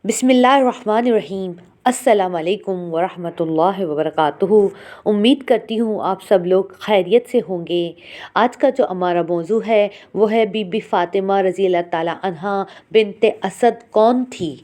بسم اللہ الرحمن الرحیم۔ السلام علیکم ورحمۃ اللہ وبرکاتہ۔ امید کرتی ہوں آپ سب لوگ خیریت سے ہوں گے۔ آج کا جو ہمارا موضوع ہے وہ ہے بی بی فاطمہ رضی اللہ تعالیٰ عنہا بنت اسد کون تھی؟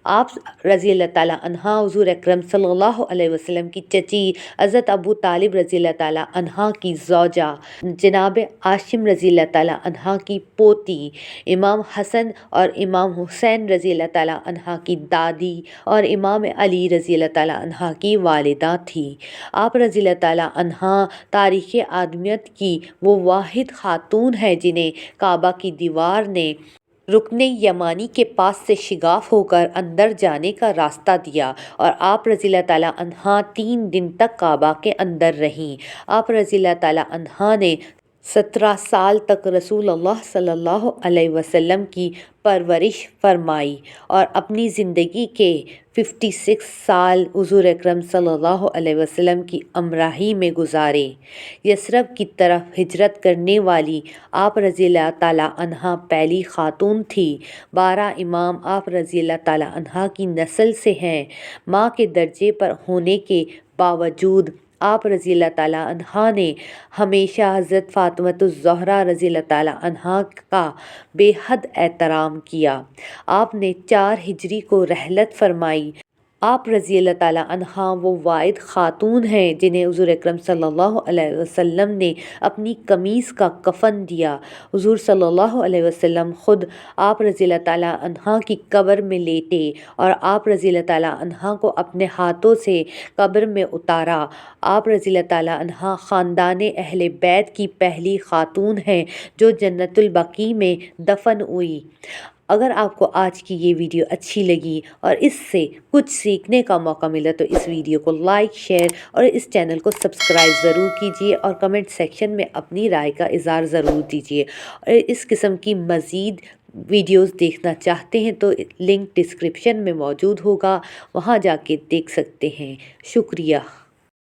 آپ رضی اللہ تعالیٰ عنہا حضور اکرم صلی اللہ علیہ وسلم کی چچی حضرت ابو طالب رضی اللہ تعالیٰ عنہا کی زوجہ، جناب عاصم رضی اللہ تعالیٰ عنہا کی پوتی، امام حسن اور امام حسین رضی اللہ تعالیٰ عنہا کی دادی اور امام علی رضی اللہ تعالیٰ عنہا کی والدہ تھی۔ آپ رضی اللہ تعالیٰ عنہا تاریخ آدمیت کی وہ واحد خاتون ہے جنہیں کعبہ کی دیوار نے رکن یمانی کے پاس سے شگاف ہو کر اندر جانے کا راستہ دیا، اور آپ رضی اللہ تعالیٰ عنہا 3 دن تک کعبہ کے اندر رہیں۔ آپ رضی اللہ تعالیٰ عنہا نے 17 سال تک رسول اللہ صلی اللہ علیہ وسلم کی پرورش فرمائی اور اپنی زندگی کے 56 سال حضور اکرم صلی اللہ علیہ وسلم کی ہمراہی میں گزارے۔ یثرب کی طرف ہجرت کرنے والی آپ رضی اللہ تعالیٰ عنہا پہلی خاتون تھی۔ 12 امام آپ رضی اللہ تعالیٰ عنہا کی نسل سے ہیں۔ ماں کے درجے پر ہونے کے باوجود آپ رضی اللہ تعالیٰ عنہا نے ہمیشہ حضرت فاطمۃ الزہرا رضی اللہ تعالیٰ عنہا کا بے حد احترام کیا۔ آپ نے 4 ہجری کو رحلت فرمائی۔ آپ رضی اللہ تعالیٰ عنہا وہ واحد خاتون ہیں جنہیں حضور اکرم صلی اللہ علیہ وسلم نے اپنی قمیص کا کفن دیا۔ حضور صلی اللہ علیہ وسلم خود آپ رضی اللہ تعالیٰ عنہا کی قبر میں لیٹے اور آپ رضی اللہ تعالیٰ عنہا کو اپنے ہاتھوں سے قبر میں اتارا۔ آپ رضی اللہ تعالیٰ عنہا خاندان اہل بیت کی پہلی خاتون ہیں جو جنت البقیع میں دفن ہوئی۔ اگر آپ کو آج کی یہ ویڈیو اچھی لگی اور اس سے کچھ سیکھنے کا موقع ملا تو اس ویڈیو کو لائک، شیئر اور اس چینل کو سبسکرائب ضرور کیجیے اور کمنٹ سیکشن میں اپنی رائے کا اظہار ضرور دیجیے۔ اور اس قسم کی مزید ویڈیوز دیکھنا چاہتے ہیں تو لنک ڈسکرپشن میں موجود ہوگا، وہاں جا کے دیکھ سکتے ہیں۔ شکریہ۔